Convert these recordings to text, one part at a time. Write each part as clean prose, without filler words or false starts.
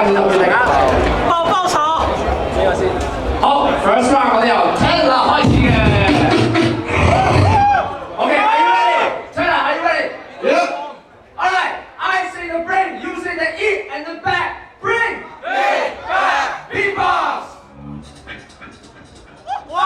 開始就俾大家幫手。呢個先。好 ，first round 我哋由 Taylor 開始嘅。Okay，are you ready？Taylor，are you ready？Yeah。All right，I say the bring， you say the eat and the back。Bring。Big back beatbox。哇！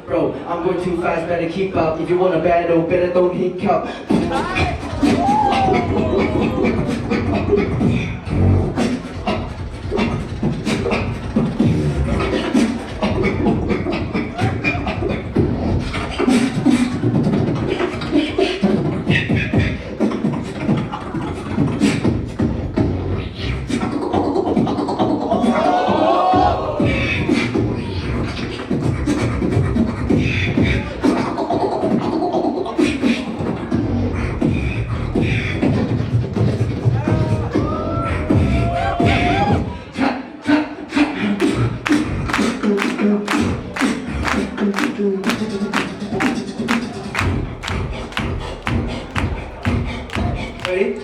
Bro, I'm going too fast, better keep up. If you wanna battle, better don't hiccup. Ready?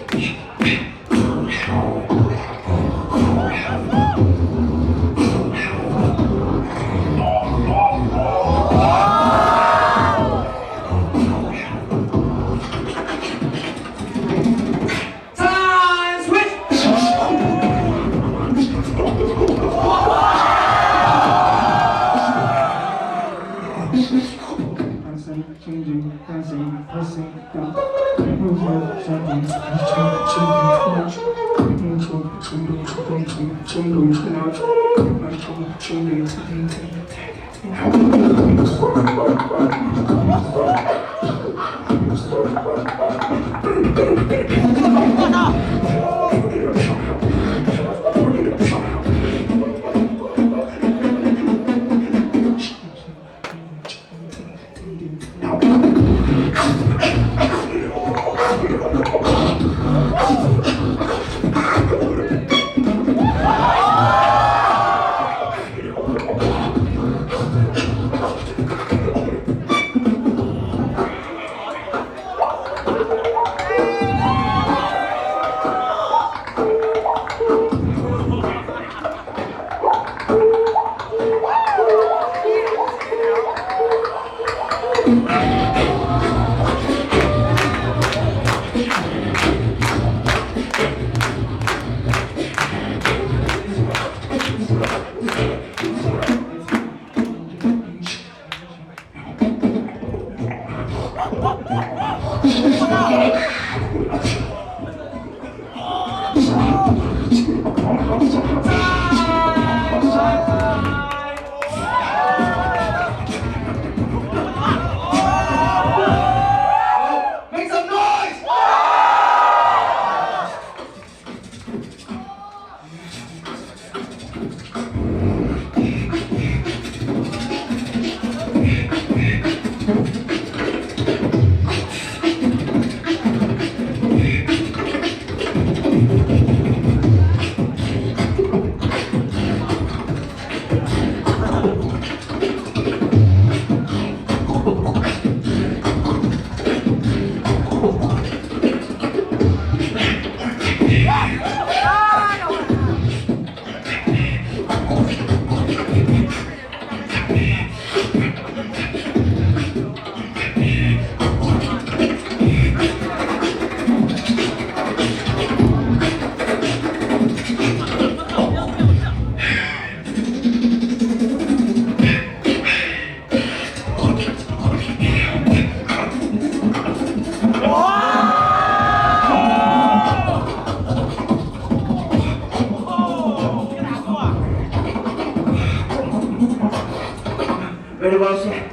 Time switch。Very well said.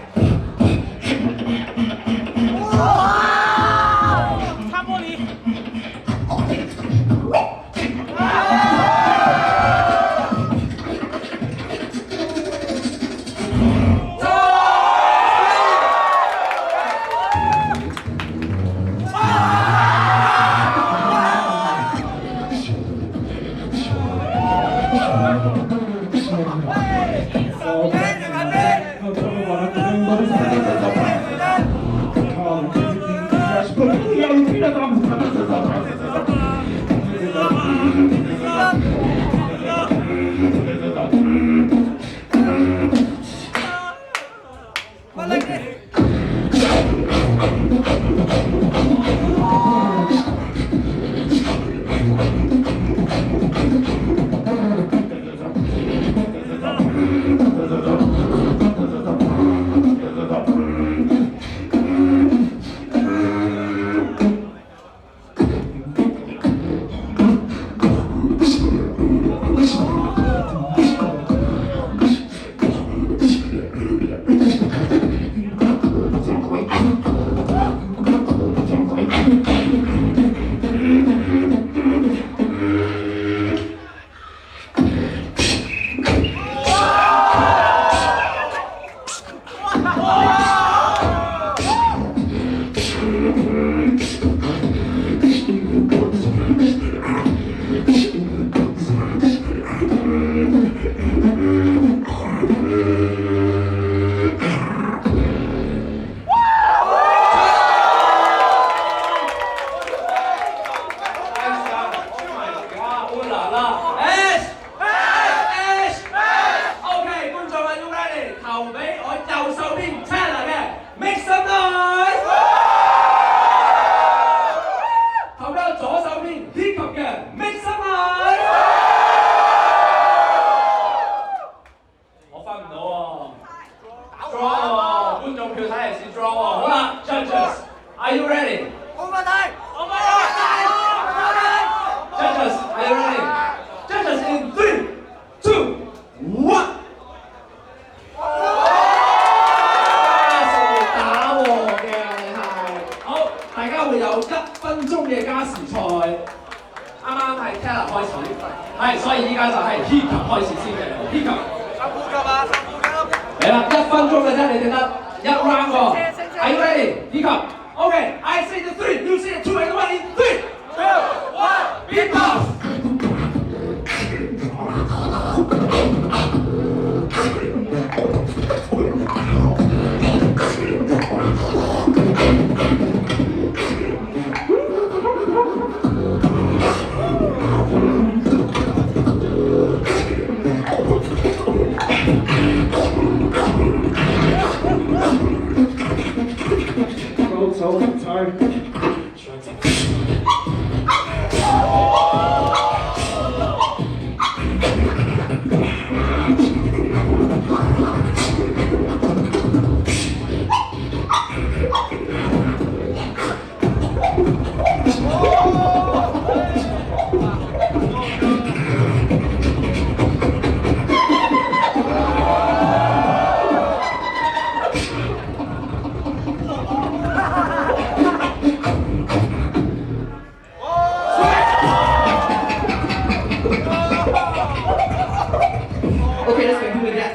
擦玻璃。Time Are you ready? Judges, are you ready? Judges in 3, 2, 1. 打和嘅係好，大家會有1分鐘嘅加時賽。啱啱係 Taylor 開始，係所以依家就係 Hiccup 開始先嘅 Hiccup。嚟啦，1分鐘嘅啫，你哋得1 round 喎。Are you ready? Hiccup. Okay, I say the 3, you say the 2 and 1 in 3, 2, 1, Beatbox. So tired. Okay, let's continue with that.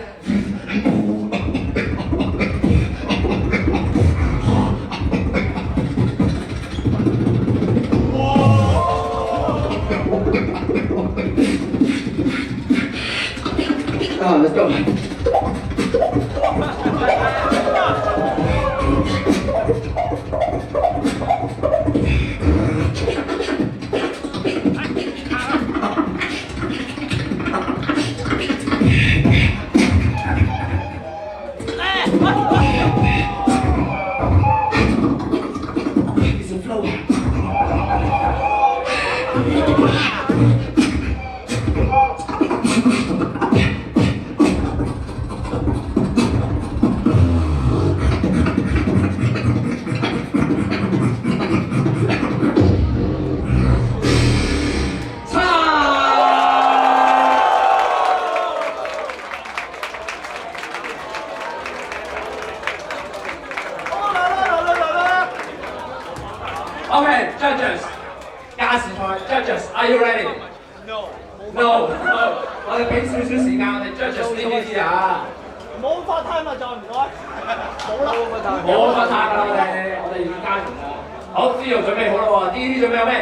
Let's go. It's a flow. Okay, judges. 加時賽 judges, are you ready? No. No. 我哋俾少少時間，我哋 judges 呢啲啊。冇發攤啦，再唔該。冇啦。冇發攤㗎啦，我哋已經加完啦。好，知道準備好啦喎，呢啲準備有咩？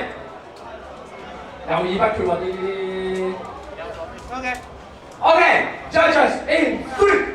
猶豫不決喎，呢啲。OK。Okay, judges in 3,